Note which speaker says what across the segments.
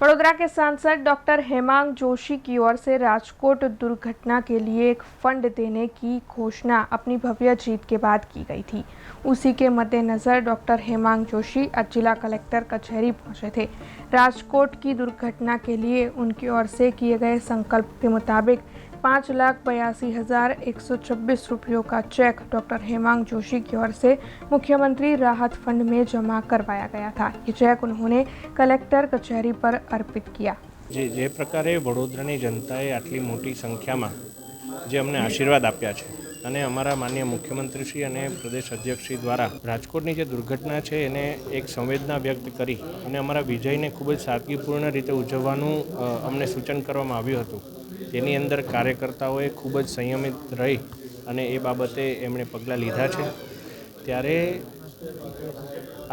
Speaker 1: वडोदरा के सांसद डॉक्टर हेमांग जोशी की ओर से राजकोट दुर्घटना के लिए एक फंड देने की घोषणा अपनी भव्य जीत के बाद की गई थी। उसी के मद्देनजर डॉक्टर हेमांग जोशी आज जिला कलेक्टर कचहरी पहुंचे थे। राजकोट की दुर्घटना के लिए उनकी ओर से किए गए संकल्प के मुताबिक 5,82,126 रुपयों का चेक डॉक्टर हेमांग जोशी की ओर से मुख्यमंत्री राहत फंड में जमा करवाया गया था। ये चेक उन्होंने कलेक्टर कचहरी पर अर्पित किया।
Speaker 2: જે પ્રકારે વડોદરાની જનતાએ આટલી મોટી સંખ્યામાં જે અમને આશીર્વાદ આપ્યા છે અને અમારા માનનીય મુખ્યમંત્રીશ્રી અને પ્રદેશ અધ્યક્ષશ્રી દ્વારા રાજકોટની જે દુર્ઘટના છે એને એક સંવેદના વ્યક્ત કરી અને અમારા વિજયને ખૂબ જ સાદગીપૂર્ણ રીતે ઉજવવાનું અમને સૂચન કરવામાં આવ્યું હતું। તેની અંદર કાર્યકર્તાઓએ ખૂબ જ સંયમિત રહી અને એ બાબતે એમણે પગલાં લીધા છે। ત્યારે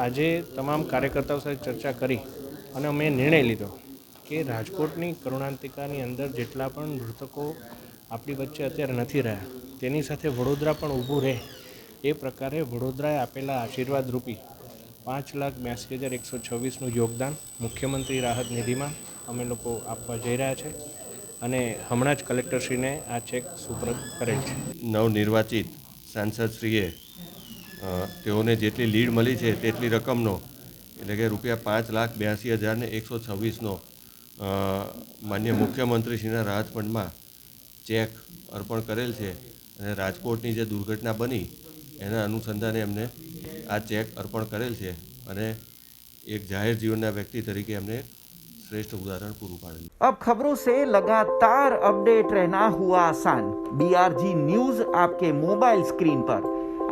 Speaker 2: આજે તમામ કાર્યકર્તાઓ સાથે ચર્ચા કરી અને અમે નિર્ણય લીધો કે રાજકોટની કરુણાંતિકાની અંદર જેટલા પણ મૃતકો આપણી વચ્ચે અત્યારે નથી રહ્યા તેની સાથે વડોદરા પણ ઊભું રહે એ પ્રકારે વડોદરાએ આપેલા આશીર્વાદ રૂપી 5,82,126નું યોગદાન મુખ્યમંત્રી રાહત નિધિમાં અમે લોકો આપવા જઈ રહ્યા છે અને હમણાં જ કલેક્ટરશ્રીને આ ચેક સુપરત કરેલ છે।
Speaker 3: નવનિર્વાચિત સાંસદશ્રીએ તેઓને જેટલી લીડ મળી છે તેટલી રકમનો એટલે કે ₹5,82,126નો માન્ય મુખ્યમંત્રીશ્રીના રાહત ફંડમાં ચેક અર્પણ કરેલ છે અને રાજકોટની જે દુર્ઘટના બની એના અનુસંધાને એમને આ ચેક અર્પણ કરેલ છે અને એક જાહેર જીવનના વ્યક્તિ તરીકે એમને श्रेष्ठ उदाहरण पूરું पाड़ेल।
Speaker 4: अब खबरों से लगातार अपडेट रहना हुआ आसान। BRG न्यूज आपके मोबाइल स्क्रीन पर।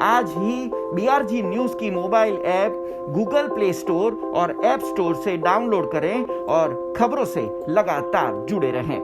Speaker 4: आज ही BRG न्यूज की mobile app Google play store और ऐप स्टोर से डाउनलोड करें और खबरों से लगातार जुड़े रहें।